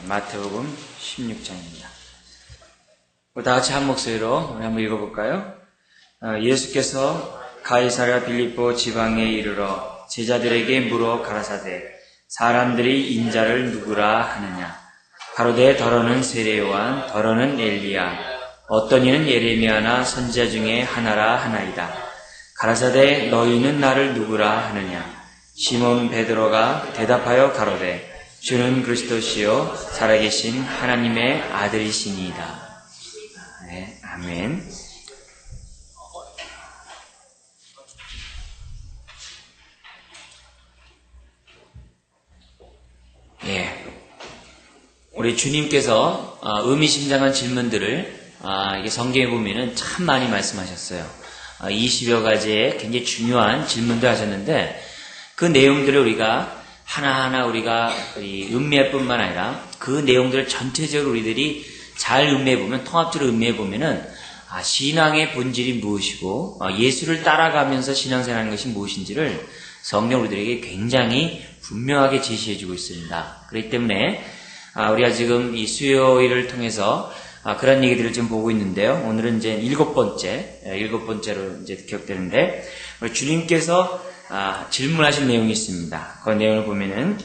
마태복음 16장입니다. 다 같이 한 목소리로 우리 한번 읽어볼까요? 예수께서 가이사랴 빌립보 지방에 이르러 제자들에게 물어 가라사대 사람들이 인자를 누구라 하느냐? 가로되 더러는 세례요한 더러는 엘리야 어떤 이는 예레미야나 선지자 중에 하나라 하나이다. 가라사대 너희는 나를 누구라 하느냐? 시몬 베드로가 대답하여 가로되 주는 그리스도시요 살아계신 하나님의 아들이시니이다. 네, 아멘. 예, 우리 주님께서 의미심장한 질문들을 이게 성경에 보면은 참 많이 말씀하셨어요. 20여 가지의 굉장히 중요한 질문들 하셨는데 그 내용들을 우리가 하나하나 우리가 음미할 뿐만 아니라 그 내용들을 전체적으로 우리들이 잘 음미해보면, 통합적으로 음미해보면은, 신앙의 본질이 무엇이고, 예수를 따라가면서 신앙생활하는 것이 무엇인지를 성경 우리들에게 굉장히 분명하게 제시해주고 있습니다. 그렇기 때문에, 우리가 지금 이 수요일을 통해서, 그런 얘기들을 지금 보고 있는데요. 오늘은 이제 일곱 번째로 이제 기억되는데, 우리 주님께서 질문하신 내용이 있습니다. 그 내용을 보면은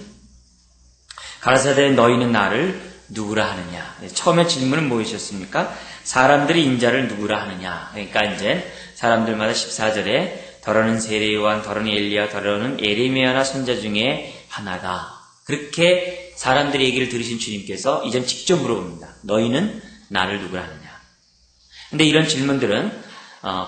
가라사대 너희는 나를 누구라 하느냐. 처음에 질문은 무엇이었습니까? 사람들이 인자를 누구라 하느냐. 그러니까 이제 사람들마다 14절에 더러는 세례요한, 더러는 엘리야, 더러는 예레미야나 선지자 중에 하나다. 그렇게 사람들의 얘기를 들으신 주님께서 이젠 직접 물어봅니다. 너희는 나를 누구라 하느냐. 근데 이런 질문들은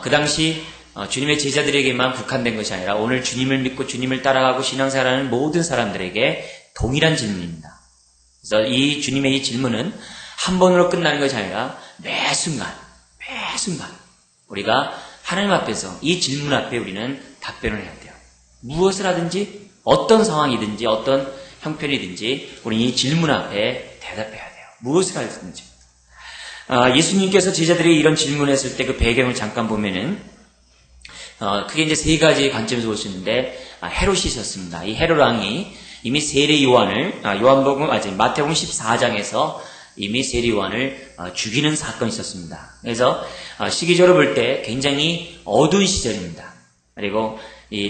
그 당시 주님의 제자들에게만 국한된 것이 아니라 오늘 주님을 믿고 주님을 따라가고 신앙생활하는 모든 사람들에게 동일한 질문입니다. 그래서 이 주님의 이 질문은 한 번으로 끝나는 것이 아니라 매 순간 우리가 하나님 앞에서 이 질문 앞에 우리는 답변을 해야 돼요. 무엇을 하든지 어떤 상황이든지 어떤 형편이든지 우리는 이 질문 앞에 대답해야 돼요. 무엇을 하든지. 예수님께서 제자들이 이런 질문을 했을 때 그 배경을 잠깐 보면은 그게 이제 세 가지 관점에서 볼 수 있는데, 헤롯이 있었습니다. 이 헤롯 왕이 이미 세례 요한을, 마태복음 14장에서 이미 세례 요한을 죽이는 사건이 있었습니다. 그래서, 시기적으로 볼 때 굉장히 어두운 시절입니다. 그리고,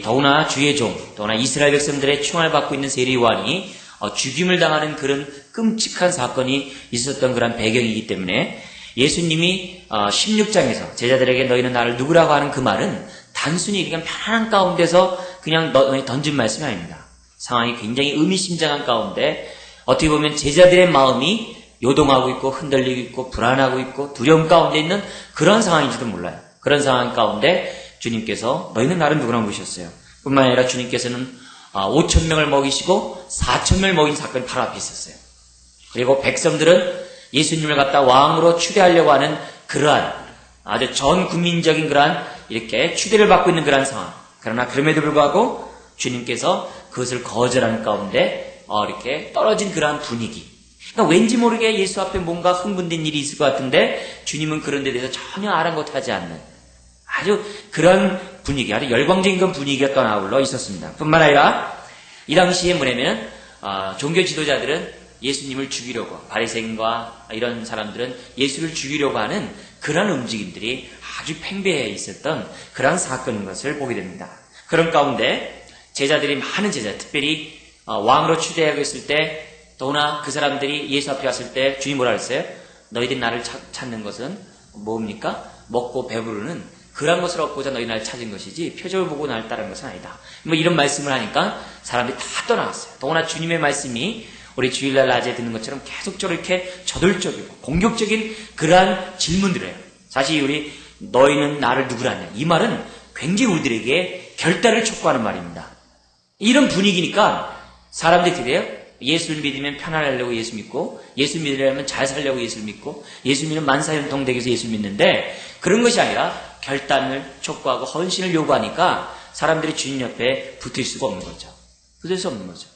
더구나 주의 종, 더구나 이스라엘 백성들의 충을 받고 있는 세례 요한이 죽임을 당하는 그런 끔찍한 사건이 있었던 그런 배경이기 때문에 예수님이 16장에서 제자들에게 너희는 나를 누구라고 하는 그 말은 단순히 그냥 편안한 가운데서 그냥 너희 던진 말씀이 아닙니다. 상황이 굉장히 의미심장한 가운데 어떻게 보면 제자들의 마음이 요동하고 있고 흔들리고 있고 불안하고 있고 두려움 가운데 있는 그런 상황인지도 몰라요. 그런 상황 가운데 주님께서 너희는 나를 누구라고 물으셨어요. 뿐만 아니라 주님께서는 5,000명을 먹이시고 4,000명을 먹인 사건이 바로 앞에 있었어요. 그리고 백성들은 예수님을 갖다 왕으로 추대하려고 하는 그러한 아주 전 국민적인 그러한 이렇게 추대를 받고 있는 그러한 상황. 그러나 그럼에도 불구하고 주님께서 그것을 거절하는 가운데 이렇게 떨어진 그러한 분위기. 그러니까 왠지 모르게 예수 앞에 뭔가 흥분된 일이 있을 것 같은데 주님은 그런 데 대해서 전혀 아랑곳하지 않는 아주 그런 분위기, 아주 열광적인 그런 분위기가 떠나올라 있었습니다. 뿐만 아니라 이 당시에 뭐냐면 종교 지도자들은 예수님을 죽이려고, 바리새인과 이런 사람들은 예수를 죽이려고 하는 그런 움직임들이 아주 팽배해 있었던 그런 사건인 것을 보게 됩니다. 그런 가운데 많은 제자, 특별히 왕으로 추대하고 있을 때, 더구나 그 사람들이 예수 앞에 갔을 때 주님 뭐라 그랬어요? 너희들이 나를 찾는 것은 뭡니까? 먹고 배부르는 그런 것을 얻고자 너희 나를 찾은 것이지 표적을 보고 나를 따르는 것은 아니다. 뭐 이런 말씀을 하니까 사람들이 다 떠나갔어요. 더구나 주님의 말씀이 우리 주일날 낮에 듣는 것처럼 계속적으로 이렇게 저돌적이고 공격적인 그러한 질문들을 해요. 사실 너희는 나를 누구라 하냐. 이 말은 굉장히 우리들에게 결단을 촉구하는 말입니다. 이런 분위기니까 사람들이 그래요. 예수를 믿으면 편안하려고 예수 믿고, 예수 믿으려면 잘 살려고 예수를 믿고, 예수 믿으면 만사형통되기 위해서 예수 믿는데 그런 것이 아니라 결단을 촉구하고 헌신을 요구하니까 사람들이 주님 옆에 붙을 수가 없는 거죠. 붙을 수 없는 거죠.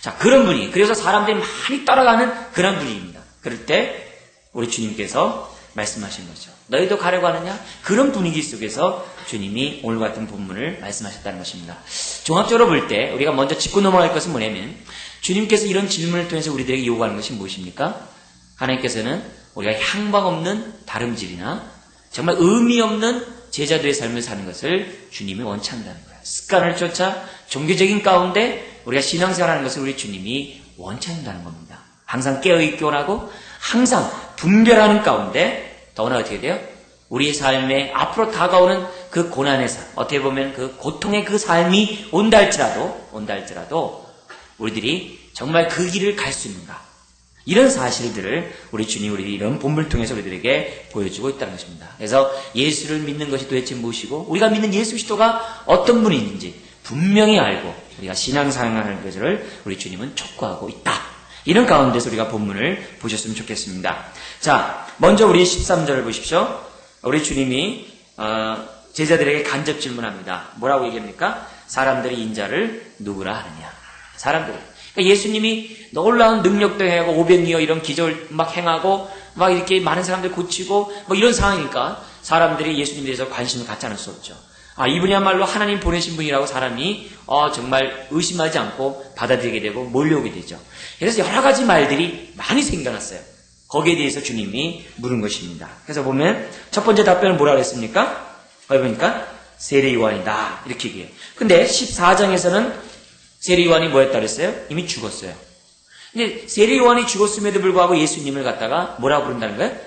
자, 그런 분위기. 그래서 사람들이 많이 따라가는 그런 분위기입니다. 그럴 때 우리 주님께서 말씀하신 거죠. 너희도 가려고 하느냐? 그런 분위기 속에서 주님이 오늘 같은 본문을 말씀하셨다는 것입니다. 종합적으로 볼 때 우리가 먼저 짚고 넘어갈 것은 뭐냐면 주님께서 이런 질문을 통해서 우리들에게 요구하는 것이 무엇입니까? 하나님께서는 우리가 향방 없는 다름질이나 정말 의미 없는 제자들의 삶을 사는 것을 주님이 원치 않는다는 거예요. 습관을 쫓아 종교적인 가운데 우리가 신앙생활하는 것을 우리 주님이 원치 않는다는 겁니다. 항상 깨어있기 원하고 항상 분별하는 가운데 더구나 어떻게 돼요? 우리의 삶에 앞으로 다가오는 그 고난의 삶, 어떻게 보면 그 고통의 그 삶이 온다 할지라도 우리들이 정말 그 길을 갈 수 있는가? 이런 사실들을 우리 주님, 우리 이런 본문을 통해서 우리들에게 보여주고 있다는 것입니다. 그래서 예수를 믿는 것이 도대체 무엇이고 우리가 믿는 예수 그리스도가 어떤 분이 있는지 분명히 알고 우리가 신앙생활하는 것을 우리 주님은 촉구하고 있다. 이런 가운데서 우리가 본문을 보셨으면 좋겠습니다. 자, 먼저 우리 13절을 보십시오. 우리 주님이 제자들에게 간접 질문합니다. 뭐라고 얘기합니까? 사람들이 인자를 누구라 하느냐. 사람들. 그러니까 예수님이 놀라운 능력도 행하고 500리어 이런 기적을 막 행하고 막 이렇게 많은 사람들 고치고 뭐 이런 상황이니까 사람들이 예수님에 대해서 관심을 갖지 않을 수 없죠. 아, 이분이야말로 하나님 보내신 분이라고 사람이 정말 의심하지 않고 받아들이게 되고 몰려오게 되죠. 그래서 여러 가지 말들이 많이 생겨났어요. 거기에 대해서 주님이 물은 것입니다. 그래서 보면 첫 번째 답변은 뭐라고 했습니까? 거기 보니까 세례요한이다 이렇게 얘기해요. 근데 14장에서는 세례요한이 뭐였다 그랬어요? 이미 죽었어요. 근데 세례요한이 죽었음에도 불구하고 예수님을 갖다가 뭐라고 부른다는 거예요?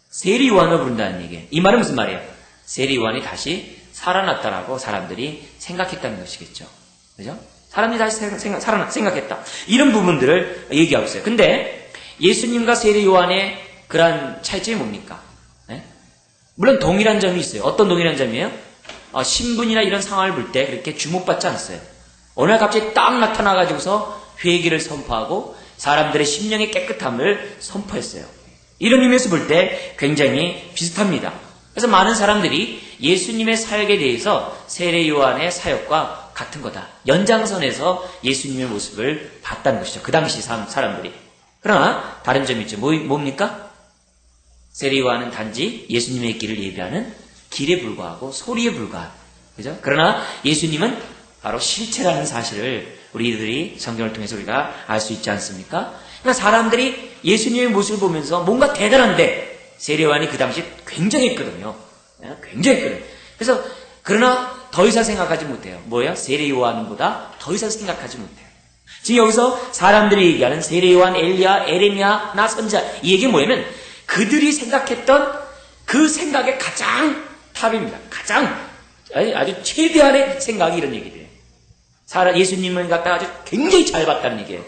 세례요한을 부른다는 얘기예요. 이 말은 무슨 말이에요? 세례요한이 다시 살아났다라고 사람들이 생각했다는 것이겠죠. 그죠? 사람들이 다시 생각했다. 이런 부분들을 얘기하고 있어요. 근데 예수님과 세례요한의 그러한 차이점이 뭡니까? 네? 물론 동일한 점이 있어요. 어떤 동일한 점이에요? 신분이나 이런 상황을 볼 때 그렇게 주목받지 않았어요. 어느 날 갑자기 딱 나타나가지고서 회개를 선포하고 사람들의 심령의 깨끗함을 선포했어요. 이런 의미에서 볼 때 굉장히 비슷합니다. 그래서 많은 사람들이 예수님의 사역에 대해서 세례 요한의 사역과 같은 거다. 연장선에서 예수님의 모습을 봤다는 것이죠. 그 당시 사람들이. 그러나 다른 점이 있죠. 뭡니까? 세례 요한은 단지 예수님의 길을 예비하는 길에 불과하고 소리에 불과한. 그죠? 그러나 예수님은 바로 실체라는 사실을 우리들이 성경을 통해서 우리가 알 수 있지 않습니까? 그러니까 사람들이 예수님의 모습을 보면서 뭔가 대단한데 세례 요한이 그 당시 굉장했거든요. 굉장했거든요. 그래서 그러나 더 이상 생각하지 못해요. 뭐예요? 세례 요한보다 더 이상 생각하지 못해요. 지금 여기서 사람들이 얘기하는 세례 요한, 엘리야, 에레미야, 나 선지자 이 얘기는 뭐냐면 그들이 생각했던 그 생각의 가장 탑입니다. 가장 아주 최대한의 생각이 이런 얘기돼요. 예수님을 갖다가 아주 굉장히 잘 봤다는 얘기예요.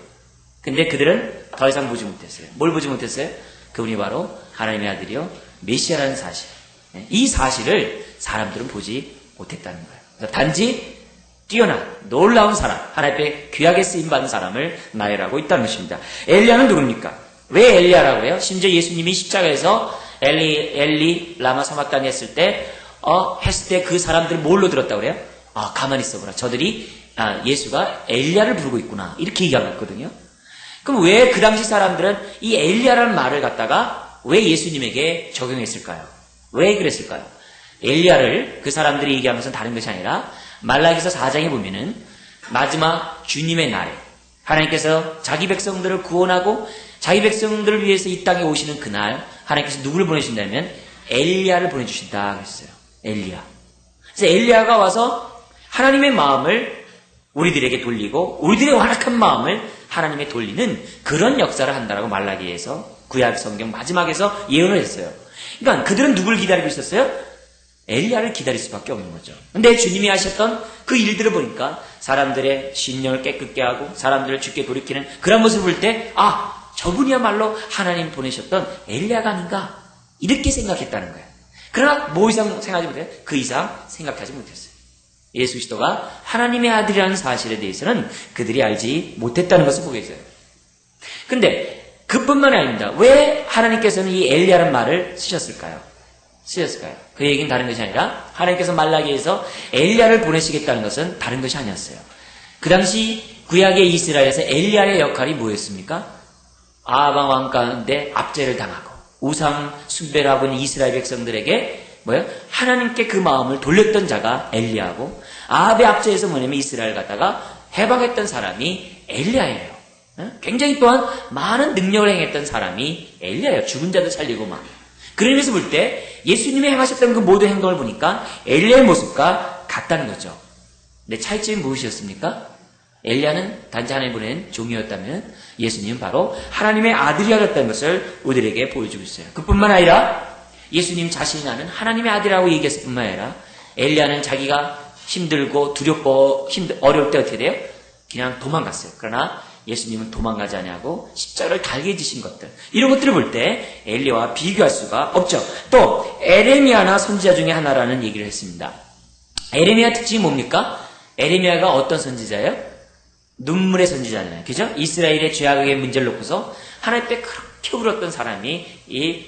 근데 그들은 더 이상 보지 못했어요. 뭘 보지 못했어요? 그분이 바로 하나님의 아들이요 메시아라는 사실. 이 사실을 사람들은 보지 못했다는 거예요. 그래서 단지 뛰어난 놀라운 사람, 하나님 앞에 귀하게 쓰임받은 사람을 나열하고 있다는 것입니다. 엘리야는 누굽니까? 왜 엘리야라고 해요? 심지어 예수님이 십자가에서 엘리 라마 사마땅 했을 때 그 사람들은 뭘로 들었다고 그래요? 가만히 있어보라. 저들이 예수가 엘리야를 부르고 있구나. 이렇게 얘기하거든요. 그럼 왜 그 당시 사람들은 이 엘리야라는 말을 갖다가 왜 예수님에게 적용했을까요? 왜 그랬을까요? 엘리야를 그 사람들이 얘기하는 것은 다른 것이 아니라 말라기서 4장에 보면은 마지막 주님의 날에 하나님께서 자기 백성들을 구원하고 자기 백성들을 위해서 이 땅에 오시는 그날 하나님께서 누구를 보내신다면 엘리야를 보내주신다 그랬어요. 엘리야. 그래서 엘리야가 와서 하나님의 마음을 우리들에게 돌리고 우리들의 완악한 마음을 하나님에 돌리는 그런 역사를 한다라고 말라기에서 구약 성경 마지막에서 예언을 했어요. 그러니까 그들은 누굴 기다리고 있었어요? 엘리야를 기다릴 수밖에 없는 거죠. 근데 주님이 하셨던 그 일들을 보니까 사람들의 심령을 깨끗게 하고 사람들을 주께 돌이키는 그런 모습을 볼 때 저분이야말로 하나님 보내셨던 엘리야가 아닌가 이렇게 생각했다는 거예요. 그러나 뭐 이상 생각하지 못해요? 그 이상 생각하지 못했어요. 예수 그리스도가 하나님의 아들이라는 사실에 대해서는 그들이 알지 못했다는 것을 보게 돼요. 근데 그뿐만이 아닙니다. 왜 하나님께서는 이 엘리야라는 말을 쓰셨을까요? 그 얘기는 다른 것이 아니라 하나님께서 말라기에서 엘리야를 보내시겠다는 것은 다른 것이 아니었어요. 그 당시 구약의 이스라엘에서 엘리야의 역할이 뭐였습니까? 아방 왕 가운데 압제를 당하고 우상 숭배를 하고 있는 이스라엘 백성들에게 하나님께 그 마음을 돌렸던 자가 엘리야고 아합의 압제에서 이스라엘 갖다가 해방했던 사람이 엘리야예요. 굉장히 또한 많은 능력을 행했던 사람이 엘리야예요. 죽은 자도 살리고 막. 그런 의미에서 볼 때 예수님이 행하셨던 그 모든 행동을 보니까 엘리야의 모습과 같다는 거죠. 근데 차이점이 무엇이었습니까? 엘리야는 단지 하나님 보낸 종이었다면 예수님은 바로 하나님의 아들이었다는 것을 우리에게 보여주고 있어요. 그뿐만 아니라 예수님 자신이 나는 하나님의 아들이라고 얘기했을 뿐만 아니라 엘리야는 자기가 힘들고 두렵고 어려울 때 어떻게 돼요? 그냥 도망갔어요. 그러나 예수님은 도망가지 않냐고 십자가를 달게 지신 것들, 이런 것들을 볼 때 엘리야와 비교할 수가 없죠. 또 에레미야나 선지자 중에 하나라는 얘기를 했습니다. 에레미야 특징이 뭡니까? 에레미야가 어떤 선지자예요? 눈물의 선지자잖아요. 그죠? 이스라엘의 죄악의 문제를 놓고서 하나님 앞에 그렇게 울었던 사람이 이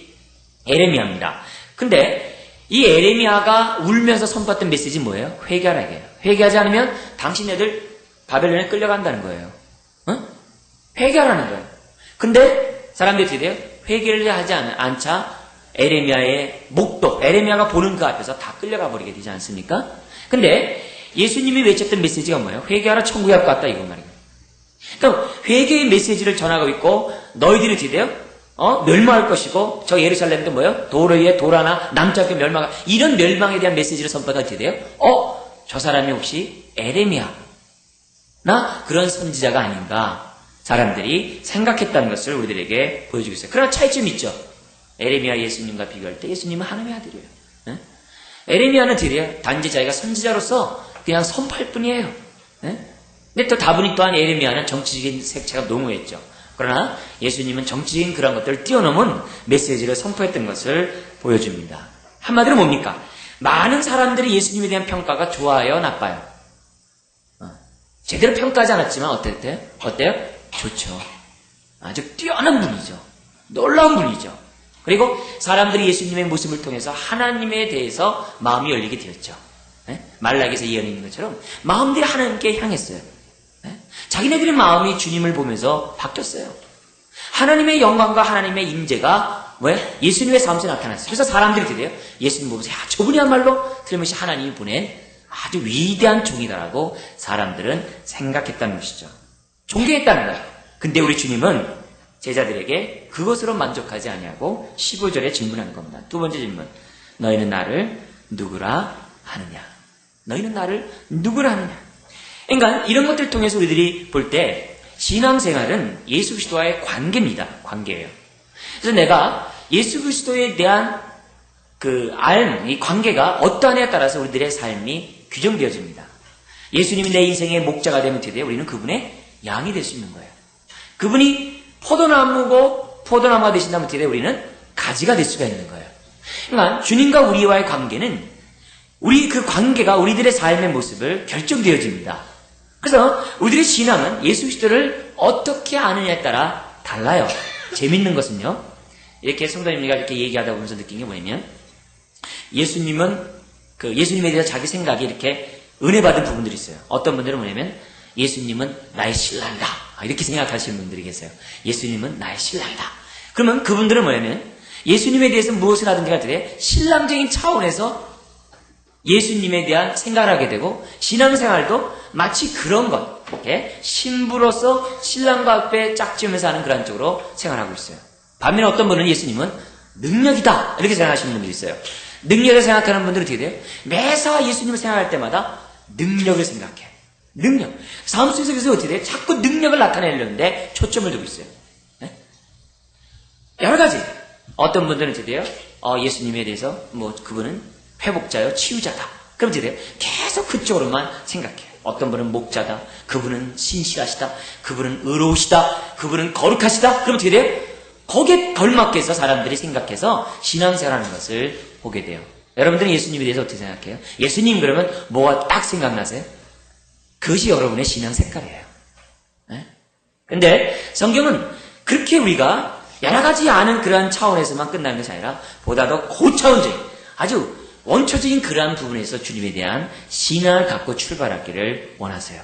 에레미야입니다. 근데 이 에레미야가 울면서 선포했던 메시지는 뭐예요? 회개하라 이게요. 회개하지 않으면 당신네들 바벨론에 끌려간다는 거예요. 회개하라는 거예요. 근데 사람들이 어떻게 돼요? 회개를 하지 않자 에레미야의 목도, 에레미야가 보는 그 앞에서 다 끌려가 버리게 되지 않습니까? 근데 예수님이 외쳤던 메시지가 뭐예요? 회개하라, 천국에 갖고 왔다, 이거 말이에요. 그러니까 회개의 메시지를 전하고 있고 너희들이 어떻게 돼요? 멸망할 것이고 저 예루살렘도 뭐예요? 돌 위에 돌 하나 남지 않게 멸망할, 이런 멸망에 대한 메시지를 선포가 어떻게 돼요? 저 사람이 혹시 에레미야나 그런 선지자가 아닌가 사람들이 생각했다는 것을 우리들에게 보여주고 있어요. 그러나 차이점이 있죠. 에레미야 예수님과 비교할 때 예수님은 하나님의 아들이에요. 에레미야는 드려요. 단지 자기가 선지자로서 그냥 선포할 뿐이에요. 근데 또 다분히 또한 에레미야는 정치적인 색채가 농후했죠. 그러나 예수님은 정치적인 그런 것들을 뛰어넘은 메시지를 선포했던 것을 보여줍니다. 한마디로 뭡니까? 많은 사람들이 예수님에 대한 평가가 좋아요, 나빠요? 제대로 평가하지 않았지만 어때요? 좋죠. 아주 뛰어난 분이죠. 놀라운 분이죠. 그리고 사람들이 예수님의 모습을 통해서 하나님에 대해서 마음이 열리게 되었죠. 말라기에서 예언이 있는 것처럼 마음들이 하나님께 향했어요. 자기네들의 마음이 주님을 보면서 바뀌었어요. 하나님의 영광과 하나님의 임재가 뭐예요? 예수님의 삶에서 나타났어요. 그래서 사람들이 어떻게 돼요? 예수님 보면서 저분이야말로 틀림없이 하나님이 보낸 아주 위대한 종이다라고 사람들은 생각했다는 것이죠. 존경했다는 거예요. 근데 우리 주님은 제자들에게 그것으로 만족하지 아니하고 15절에 질문하는 겁니다. 두 번째 질문. 너희는 나를 누구라 하느냐? 너희는 나를 누구라 하느냐? 그러니까 이런 것들을 통해서 우리들이 볼 때 신앙생활은 예수 그리스도와의 관계입니다. 관계예요. 그래서 내가 예수 그리스도에 대한 이 관계가 어떠하냐에 따라서 우리들의 삶이 규정되어집니다. 예수님이 내 인생의 목자가 되면 어떻게 돼요? 우리는 그분의 양이 될 수 있는 거예요. 그분이 포도나무고 포도나무가 되신다면 어떻게 돼요? 우리는 가지가 될 수가 있는 거예요. 그러니까 주님과 우리와의 관계는 우리 그 관계가 우리들의 삶의 모습을 결정되어집니다. 그래서 우리들의 신앙은 예수 그리스도를 어떻게 아느냐에 따라 달라요. 재밌는 것은요. 이렇게 성도님들과 이렇게 얘기하다 보면서 느낀 게 뭐냐면 예수님은 예수님에 대해서 자기 생각이 이렇게 은혜받은 부분들이 있어요. 어떤 분들은 뭐냐면 예수님은 나의 신랑이다. 이렇게 생각하시는 분들이 계세요. 예수님은 나의 신랑이다. 그러면 그분들은 뭐냐면 예수님에 대해서 무엇을 하든지 간에 신랑적인 차원에서 예수님에 대한 생각을 하게 되고 신앙생활도 마치 그런 것, 신부로서 신랑과 앞에 짝지으면서 하는 그런 쪽으로 생활하고 있어요. 반면에 어떤 분은 예수님은 능력이다 이렇게 생각하시는 분들이 있어요. 능력을 생각하는 분들은 어떻게 돼요? 매사 예수님을 생각할 때마다 능력을 생각해. 능력. 삶 속에서 그래서 어떻게 돼요? 자꾸 능력을 나타내려는데 초점을 두고 있어요. 여러 가지. 어떤 분들은 어떻게 돼요? 예수님에 대해서 그분은 회복자요, 치유자다. 그럼 어떻게 돼요? 계속 그쪽으로만 생각해요. 어떤 분은 목자다. 그분은 신실하시다. 그분은 의로우시다. 그분은 거룩하시다. 그럼 어떻게 돼요? 거기에 걸맞게 해서 사람들이 생각해서 신앙생활하는 것을 보게 돼요. 여러분들은 예수님에 대해서 어떻게 생각해요? 예수님 그러면 뭐가 딱 생각나세요? 그것이 여러분의 신앙 색깔이에요. 근데 성경은 그렇게 우리가 여러 가지 아는 그러한 차원에서만 끝나는 것이 아니라 보다 더 고차원적인 아주 원초적인 그러한 부분에서 주님에 대한 신앙을 갖고 출발하기를 원하세요.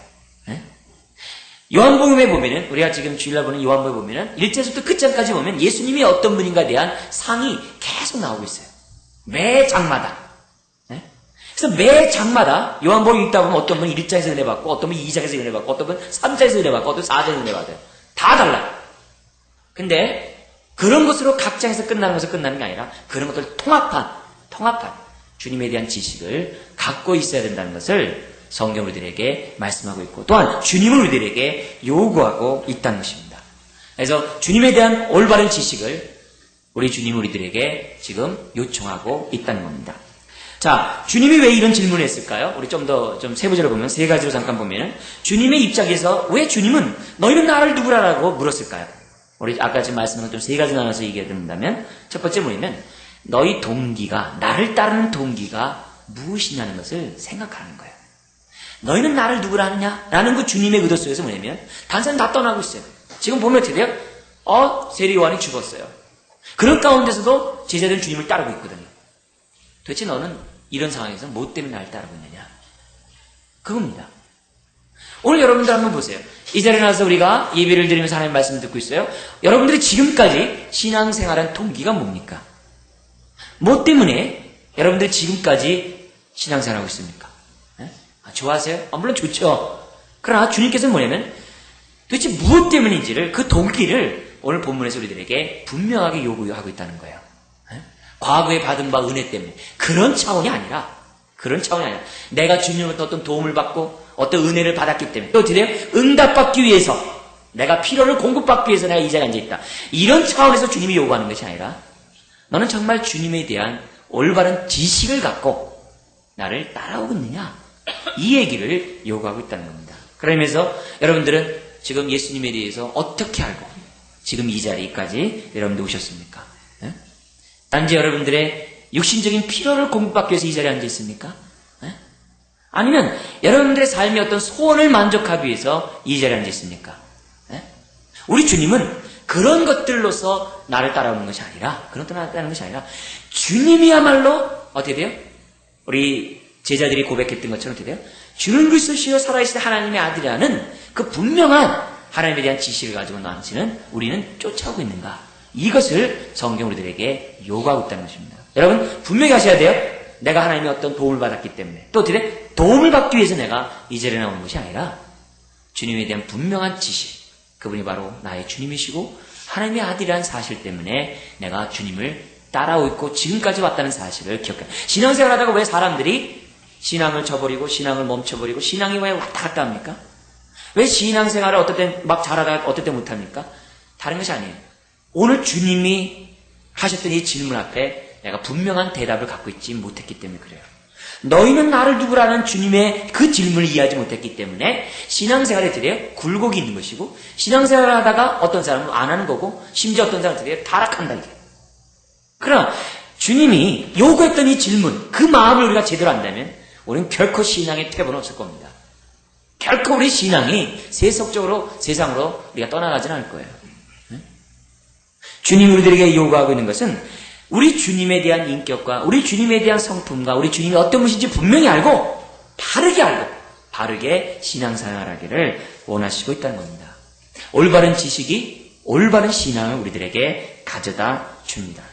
요한복음에 보면은 우리가 지금 주일날 보는 요한복음에 보면은 1절부터 끝장까지 보면 예수님이 어떤 분인가에 대한 상이 계속 나오고 있어요. 매 장마다. 그래서 매 장마다 요한복음 읽다 보면 어떤 분은 1장에서 은혜 받고 어떤 분은 2장에서 은혜 받고 어떤 분은 3장에서 은혜 받고 어떤 분은 4장에서 은혜 받아요. 다 달라요. 근데 그런 것으로 각장에서 끝나는 것은 끝나는 게 아니라 그런 것들 통합한 주님에 대한 지식을 갖고 있어야 된다는 것을 성경 우리들에게 말씀하고 있고 또한 주님은 우리들에게 요구하고 있다는 것입니다. 그래서 주님에 대한 올바른 지식을 우리 주님 우리들에게 지금 요청하고 있다는 겁니다. 자, 주님이 왜 이런 질문을 했을까요? 우리 좀 더 세부적으로 보면 세 가지로 잠깐 보면은 주님의 입장에서 왜 주님은 너희는 나를 누구라라고 물었을까요? 우리 아까 지금 말씀한 것처럼 세 가지 나눠서 얘기해드린다면 첫 번째 뭐냐면 너희 동기가 나를 따르는 동기가 무엇이냐는 것을 생각하는 거예요. 너희는 나를 누구라 하느냐? 라는 그 주님의 의도 속에서 뭐냐면 다른 사람 다 떠나고 있어요. 지금 보면 어떻게 돼요? 세리 요한이 죽었어요. 그런 가운데서도 제자들은 주님을 따르고 있거든요. 도대체 너는 이런 상황에서 뭐 때문에 나를 따르고 있느냐? 그겁니다. 오늘 여러분들 한번 보세요. 이 자리에 나와서 우리가 예배를 드리면서 하나님의 말씀을 듣고 있어요. 여러분들이 지금까지 신앙생활한 동기가 뭡니까? 뭐 때문에 여러분들이 지금까지 신앙생활하고 있습니까? 좋아하세요? 물론 좋죠. 그러나 주님께서는 뭐냐면 도대체 무엇 때문인지를 그 동기를 오늘 본문에서 우리들에게 분명하게 요구하고 있다는 거예요. 과거에 받은 바 은혜 때문에 그런 차원이 아니라 내가 주님으로부터 어떤 도움을 받고 어떤 은혜를 받았기 때문에 또 어떻게 돼요? 응답받기 위해서 내가 필요를 공급받기 위해서 내가 이 자리에 앉아있다. 이런 차원에서 주님이 요구하는 것이 아니라 너는 정말 주님에 대한 올바른 지식을 갖고 나를 따라오고 있느냐? 이 얘기를 요구하고 있다는 겁니다. 그러면서 여러분들은 지금 예수님에 대해서 어떻게 알고 지금 이 자리까지 여러분들 오셨습니까? 단지 여러분들의 육신적인 필요를 공급받기 위해서 이 자리에 앉아 있습니까? 아니면 여러분들의 삶의 어떤 소원을 만족하기 위해서 이 자리에 앉아 있습니까? 우리 주님은 그런 것들로서 나를 따라오는 것이 아니라 그런 것들 나를 따르는 것이 아니라 주님이야말로 어떻게 돼요? 우리 제자들이 고백했던 것처럼 어떻게 돼요? 주는 그리스도시요 살아계신 하나님의 아들이라는 그 분명한 하나님에 대한 지식을 가지고 나한테는 우리는 쫓아오고 있는가? 이것을 성경 우리들에게 요구하고 있다는 것입니다. 여러분 분명히 하셔야 돼요. 내가 하나님의 어떤 도움을 받았기 때문에 또 어떻게 돼? 도움을 받기 위해서 내가 이 자리에 나오는 것이 아니라 주님에 대한 분명한 지식, 그분이 바로 나의 주님이시고 하나님의 아들이라는 사실 때문에 내가 주님을 따라오고 있고 지금까지 왔다는 사실을 기억해요. 신앙생활 하다가 왜 사람들이 신앙을 저버리고 신앙을 멈춰버리고 신앙이 왜 왔다 갔다 합니까? 왜 신앙생활을 어떨 때 막 잘하다가 어떨 때 못합니까? 다른 것이 아니에요. 오늘 주님이 하셨던 이 질문 앞에 내가 분명한 대답을 갖고 있지 못했기 때문에 그래요. 너희는 나를 누구라는 주님의 그 질문을 이해하지 못했기 때문에 신앙생활에 들여 굴곡이 있는 것이고 신앙생활을 하다가 어떤 사람은 안 하는 거고 심지어 어떤 사람은 들여 타락한다 이게. 그러나 주님이 요구했던 이 질문, 그 마음을 우리가 제대로 안다면 우리는 결코 신앙의 퇴보는 없을 겁니다. 결코 우리 신앙이 세속적으로 세상으로 우리가 떠나가지는 않을 거예요. 주님 우리들에게 요구하고 있는 것은 우리 주님에 대한 인격과 우리 주님에 대한 성품과 우리 주님이 어떤 분이신지 분명히 알고 바르게 신앙생활하기를 원하시고 있다는 겁니다. 올바른 지식이 올바른 신앙을 우리들에게 가져다 줍니다.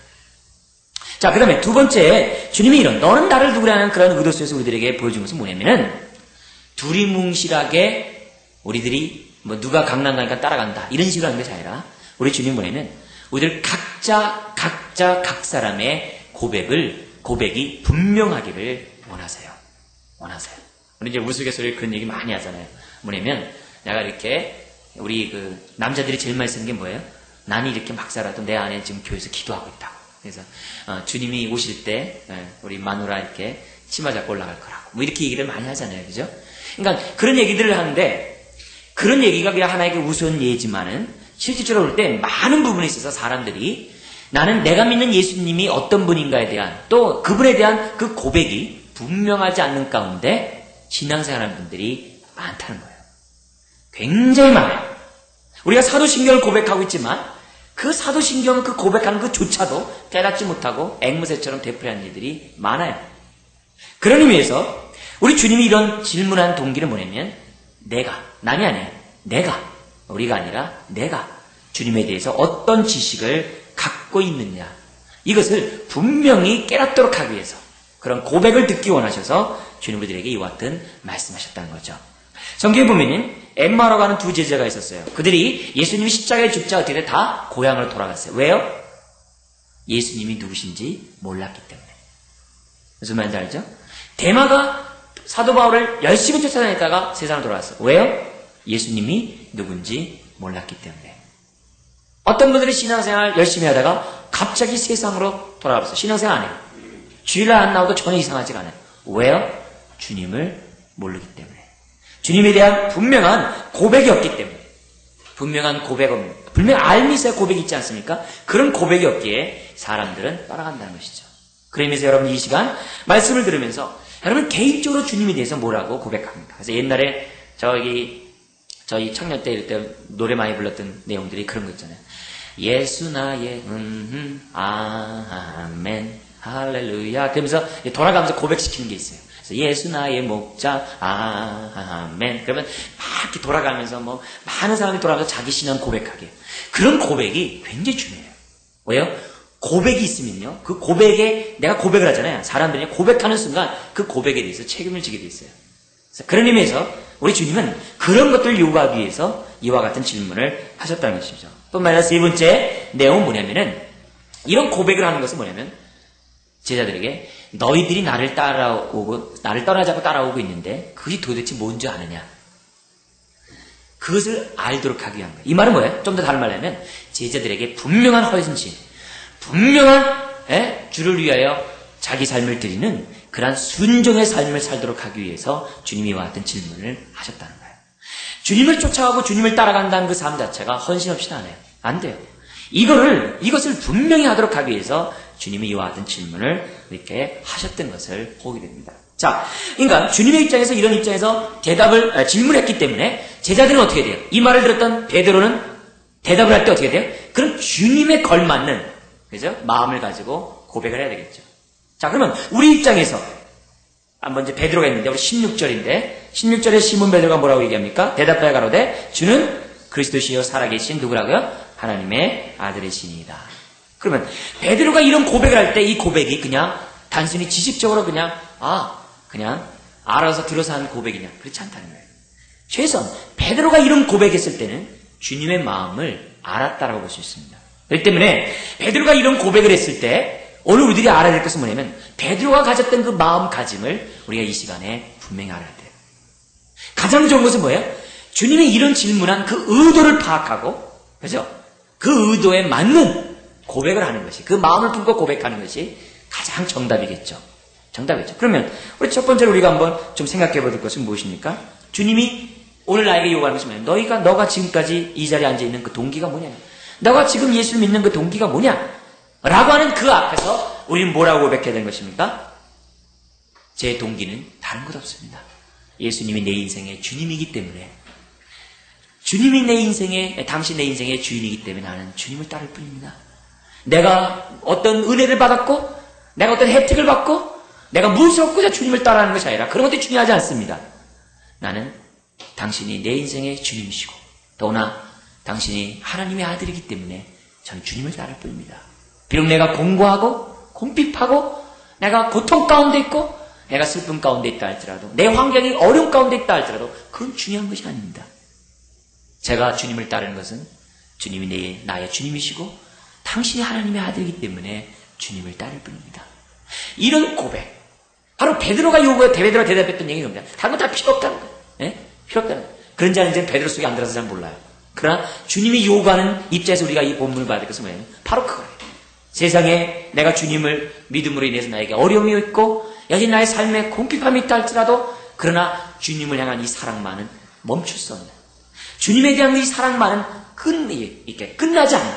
자, 그 다음에 두 번째, 주님이 이런 너는 나를 누구라는 그런 의도 속에서 우리들에게 보여준 것은 뭐냐면은 두리뭉실하게 우리들이 누가 강남 가니까 따라간다 이런 식으로 하는 것이 아니라 우리 주님 뭐냐면 우리들 각자 각 사람의 고백이 분명하기를 원하세요. 우리 이제 우스갯소리에 그런 얘기 많이 하잖아요. 뭐냐면 내가 이렇게 우리 그 남자들이 제일 많이 쓰는 게 뭐예요? 나는 이렇게 막 살아도 내 안에 지금 교회에서 기도하고 있다. 그래서 주님이 오실 때 우리 마누라 이렇게 치마 잡고 올라갈 거라고 뭐 이렇게 얘기를 많이 하잖아요. 그죠? 그러니까 그런 얘기들을 하는데 그런 얘기가 그냥 하나의 우스운 예지만은 실질적으로 볼 때 많은 부분에 있어서 사람들이 나는 내가 믿는 예수님이 어떤 분인가에 대한 또 그분에 대한 그 고백이 분명하지 않는 가운데 신앙생활하는 분들이 많다는 거예요. 굉장히 많아요. 우리가 사도신경을 고백하고 있지만 그 사도신경은 그 고백하는 그조차도 깨닫지 못하고 앵무새처럼 되풀이하는 일들이 많아요. 그런 의미에서 우리 주님이 이런 질문한 동기는 뭐냐면 남이 아니에요. 우리가 아니라 내가 주님에 대해서 어떤 지식을 갖고 있느냐 이것을 분명히 깨닫도록 하기 위해서 그런 고백을 듣기 원하셔서 주님 우리들에게 이와 같은 말씀하셨다는 거죠. 성경에 보면은 엠마오라고 하는 두 제자가 있었어요. 그들이 예수님이 십자가에 죽자 어떻게 돼? 다 고향으로 돌아갔어요. 왜요? 예수님이 누구신지 몰랐기 때문에. 무슨 말인지 알죠? 데마가 사도 바울을 열심히 쫓아다녔다가 세상으로 돌아왔어요. 왜요? 예수님이 누군지 몰랐기 때문에. 어떤 분들이 신앙생활 열심히 하다가 갑자기 세상으로 돌아왔어요. 신앙생활 안 해요. 주일날 안 나와도 전혀 이상하지가 않아요. 왜요? 주님을 모르기 때문에. 주님에 대한 분명한 고백이 없기 때문에. 분명한 고백 없는, 분명 알미 있어야 고백이 있지 않습니까? 그런 고백이 없기에 사람들은 따라간다는 것이죠. 그러면서 여러분 이 시간 말씀을 들으면서 여러분 개인적으로 주님에 대해서 뭐라고 고백합니까? 그래서 옛날에 저희 청년 때 이럴 때 노래 많이 불렀던 내용들이 그런 거 있잖아요. 예수 나의 아멘 할렐루야. 그러면서 돌아가면서 고백시키는 게 있어요. 그래서 예수 나의 목자 아멘. 그러면 막 이렇게 돌아가면서 뭐 많은 사람이 돌아가면서 자기 신앙 고백하게. 그런 고백이 굉장히 중요해요. 왜요? 고백이 있으면요. 그 고백에 내가 고백을 하잖아요. 사람들이 고백하는 순간 그 고백에 대해서 책임을 지게 돼 있어요. 그래서 그런 의미에서 우리 주님은 그런 것들을 요구하기 위해서 이와 같은 질문을 하셨다는 것이죠. 뿐만 아니라 세 번째 내용은 뭐냐면은 이런 고백을 하는 것은 뭐냐면 제자들에게 너희들이 나를 떠나지 않고 따라오고 있는데 그것이 도대체 뭔지 아느냐? 그것을 알도록 하기 위한 거예요. 이 말은 뭐예요? 좀 더 다른 말로 하면 제자들에게 분명한 헌신, 분명한 주를 위하여 자기 삶을 드리는 그러한 순종의 삶을 살도록 하기 위해서 주님이 이와 같은 질문을 하셨다는 거예요. 주님을 쫓아가고 주님을 따라간다는 그 삶 자체가 헌신 없이는 안 해요. 안 돼요. 이것을 분명히 하도록 하기 위해서 주님이 이와 같은 질문을 이렇게 하셨던 것을 보게 됩니다. 자, 그러니까 주님의 입장에서 이런 입장에서 질문했기 때문에 제자들은 어떻게 돼요? 이 말을 들었던 베드로는 대답을 할 때 어떻게 돼요? 그럼 주님에 걸맞는, 그죠? 마음을 가지고 고백을 해야 되겠죠. 자, 그러면 우리 입장에서 한번 이제 베드로가 있는데 우리 16절에 시몬 베드로가 뭐라고 얘기합니까? 대답하여 가로되 주는 그리스도시요 살아계신 누구라고요? 하나님의 아들이시니이다. 그러면 베드로가 이런 고백을 할 때 이 고백이 그냥 단순히 지식적으로 그냥 알아서 들어서 한 고백이냐? 그렇지 않다는 거예요. 최소한 베드로가 이런 고백했을 때는 주님의 마음을 알았다라고 볼 수 있습니다. 그렇기 때문에 베드로가 이런 고백을 했을 때 오늘 우리들이 알아야 될 것은 뭐냐면 베드로가 가졌던 그 마음가짐을 우리가 이 시간에 분명히 알아야 돼요. 가장 좋은 것은 뭐예요? 주님이 이런 질문한 그 의도를 파악하고, 그죠? 그 의도에 맞는 고백을 하는 것이, 그 마음을 품고 고백하는 것이 가장 정답이겠죠. 그러면 우리 첫 번째로 우리가 한번 좀 생각해 볼 것은 무엇입니까? 주님이 오늘 나에게 요구하는 것이 뭐냐? 너가 지금까지 이 자리에 앉아 있는 그 동기가 뭐냐? 너가 지금 예수를 믿는 그 동기가 뭐냐? 라고 하는 그 앞에서 우리는 뭐라고 고백해야 되는 것입니까? 제 동기는 다른 것 없습니다. 예수님이 내 인생의 주님이기 때문에, 주님이 당신 내 인생의 주인이기 때문에 나는 주님을 따를 뿐입니다. 내가 어떤 은혜를 받았고, 내가 어떤 혜택을 받고, 내가 무엇이었고자 주님을 따라하는 것이 아니라 그런 것들이 중요하지 않습니다. 나는 당신이 내 인생의 주님이시고, 또나 당신이 하나님의 아들이기 때문에 저는 주님을 따를 뿐입니다. 비록 내가 공고하고 궁핍하고 내가 고통 가운데 있고 내가 슬픔 가운데 있다 할지라도, 내 환경이 어려움 가운데 있다 할지라도 그건 중요한 것이 아닙니다. 제가 주님을 따르는 것은 주님이 나의 주님이시고 당신이 하나님의 아들이기 때문에 주님을 따를 뿐입니다. 이런 고백, 바로 베드로가 대답했던 얘기가 뭡니까? 다른 건 다 필요 없다는 거예요. 필요 없다는 거예요. 그런지 아닌지는 베드로 속에 안 들어서 잘 몰라요. 그러나 주님이 요구하는 입장에서 우리가 이 본문을 봐야 될 것은 뭐예요? 바로 그거예요. 세상에 내가 주님을 믿음으로 인해서 나에게 어려움이 있고 여전히 나의 삶에 궁핍함이 있다 할지라도, 그러나 주님을 향한 이 사랑만은 멈출 수 없는, 주님에 대한 이 사랑만은 끝나지 않는,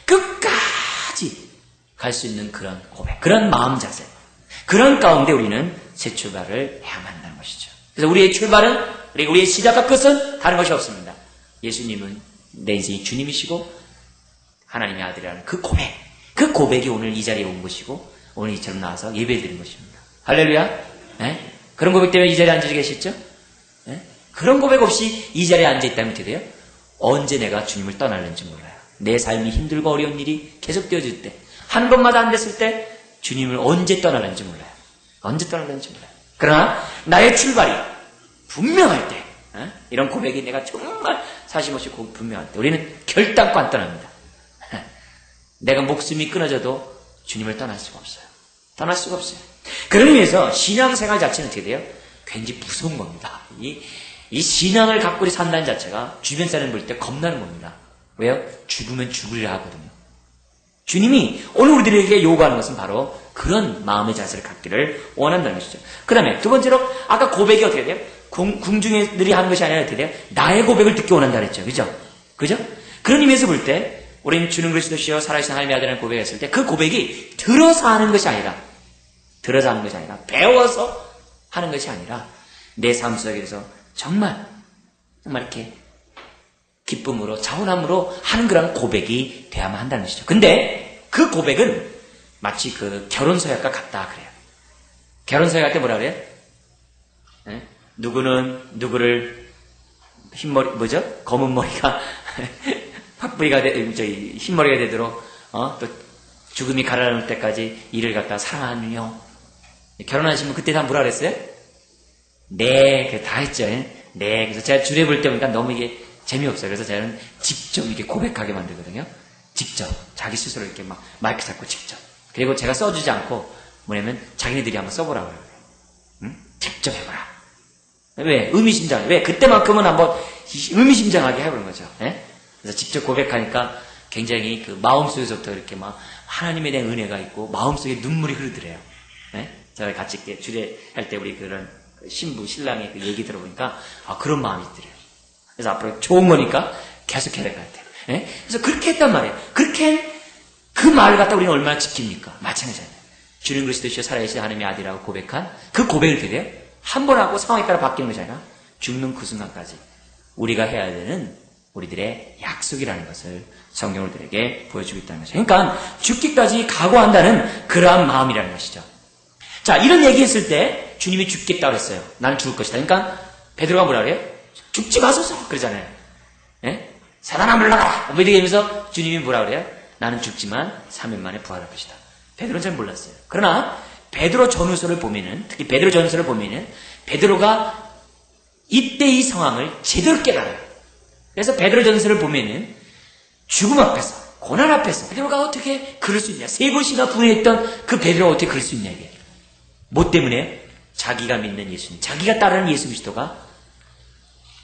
끝까지 갈 수 있는 그런 고백, 그런 마음 자세, 그런 가운데 우리는 새 출발을 해야만 한다는 것이죠. 그래서 우리의 출발은, 우리의 시작과 끝은 다른 것이 없습니다. 예수님은 내 인생의 주님이시고 하나님의 아들이라는 그 고백이 오늘 이 자리에 온 것이고 오늘 이처럼 나와서 예배를 드린 것입니다. 할렐루야. 그런 고백 때문에 이 자리에 앉아 계시죠? 그런 고백 없이 이 자리에 앉아 있다면 어떻게 돼요? 언제 내가 주님을 떠날는지 몰라요. 내 삶이 힘들고 어려운 일이 계속 되어질 때, 한 번마다 안 됐을 때 주님을 언제 떠날는지 몰라요. 그러나 나의 출발이 분명할 때, 이런 고백이 내가 정말 사심없이 분명한데 우리는 결단코 안 떠납니다. 내가 목숨이 끊어져도 주님을 떠날 수가 없어요. 떠날 수가 없어요. 그런 의미에서 신앙생활 자체는 어떻게 돼요? 굉장히 무서운 겁니다. 이 신앙을 갖고 산다는 자체가 주변 사람 볼 때 겁나는 겁니다. 왜요? 죽으면 죽으리라 하거든요. 주님이 오늘 우리들에게 요구하는 것은 바로 그런 마음의 자세를 갖기를 원한다는 것이죠. 그 다음에 두 번째로 아까 고백이 어떻게 돼요? 궁중들이 하는 것이 아니라 어떻게 돼요? 나의 고백을 듣기 원한다 그랬죠. 그죠? 그런 의미에서 볼 때 우리는 주는 그리스도시여 살아계신 하나님의 아들이라는 고백했을 때 그 고백이 들어서 하는 것이 아니라 배워서 하는 것이 아니라 내 삶 속에서 정말 이렇게 기쁨으로 자원함으로 하는 그런 고백이 돼야만 한다는 것이죠. 근데 그 고백은 마치 그 결혼서약과 같다 그래요. 결혼서약 할 때 뭐라 그래요? 누구는 누구를 검은 머리가 팥뿌리가 흰머리가 되도록 또 죽음이 가라앉을 때까지 이를 갖다 사랑하느뇨. 결혼하시면 그때 다 뭐라 그랬어요? 네, 다 했죠. 네. 그래서 제가 주례 볼 때 보니까 너무 이게 재미없어요. 그래서 저는 직접 이렇게 고백하게 만들거든요. 직접 자기 스스로 이렇게 막 마이크 잡고 직접. 그리고 제가 써주지 않고 뭐냐면 자기네들이 한번 써보라고 그래요. 응? 직접 해봐라. 왜? 의미심장. 왜? 그때만큼은 한번 의미심장하게 해보는 거죠. 예? 그래서 직접 고백하니까 굉장히 그 마음속에서부터 이렇게 막 하나님에 대한 은혜가 있고 마음속에 눈물이 흐르더래요. 예? 제가 같이 이렇게 주례할 때 우리 그런 신부, 신랑의 그 얘기 들어보니까 그런 마음이 들어요. 그래서 앞으로 좋은 거니까 계속 해야 될 것 같아요. 예? 그래서 그렇게 했단 말이에요. 그렇게 그 말을 갖다 우리는 얼마나 지킵니까? 마찬가지잖아요. 주는 그리스도시여 살아계신 하나님의 아들이라고 고백한 그 고백을 어떻게 돼요? 한 번 하고 상황에 따라 바뀌는 것이 아니라 죽는 그 순간까지 우리가 해야 되는 우리들의 약속이라는 것을 성경을 우리들에게 보여주고 있다는 것이죠. 그러니까 죽기까지 각오한다는 그러한 마음이라는 것이죠. 자, 이런 얘기했을 때 주님이 죽겠다고 했어요. 나는 죽을 것이다. 그러니까 베드로가 뭐라 그래요? 죽지 마소서 그러잖아요. 예? 사단아 물러가라. 뭐 이렇게 하면서 주님이 뭐라 그래요? 나는 죽지만 3일 만에 부활할 것이다. 베드로는 잘 몰랐어요. 그러나 베드로 전후서를 보면은, 특히 베드로 전후서를 보면은 베드로가 이때 이 상황을 제대로 깨달아요. 그래서 베드로 전서를 보면은 죽음 앞에서, 고난 앞에서 베드로가 어떻게 그럴 수 있냐? 3번이나 부인했던 그 베드로가 어떻게 그럴 수 있냐 이게. 뭐 때문에? 자기가 믿는 예수님, 자기가 따르는 예수 그리스도가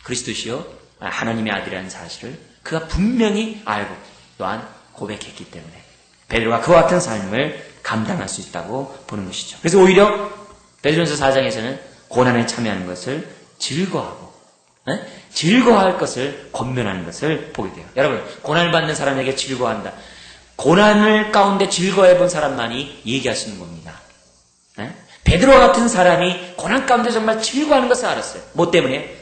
그리스도시요 하나님의 아들이라는 사실을 그가 분명히 알고 또한 고백했기 때문에 베드로가 그와 같은 삶을 감당할 수 있다고 보는 것이죠. 그래서 오히려 베드로전서 4장에서는 고난에 참여하는 것을 즐거워하고 즐거워할 것을 권면하는 것을 보게 돼요. 여러분, 고난을 받는 사람에게 즐거워한다. 고난을 가운데 즐거워해본 사람만이 얘기할 수 있는 겁니다. 베드로 같은 사람이 고난 가운데 정말 즐거워하는 것을 알았어요. 뭐 때문에?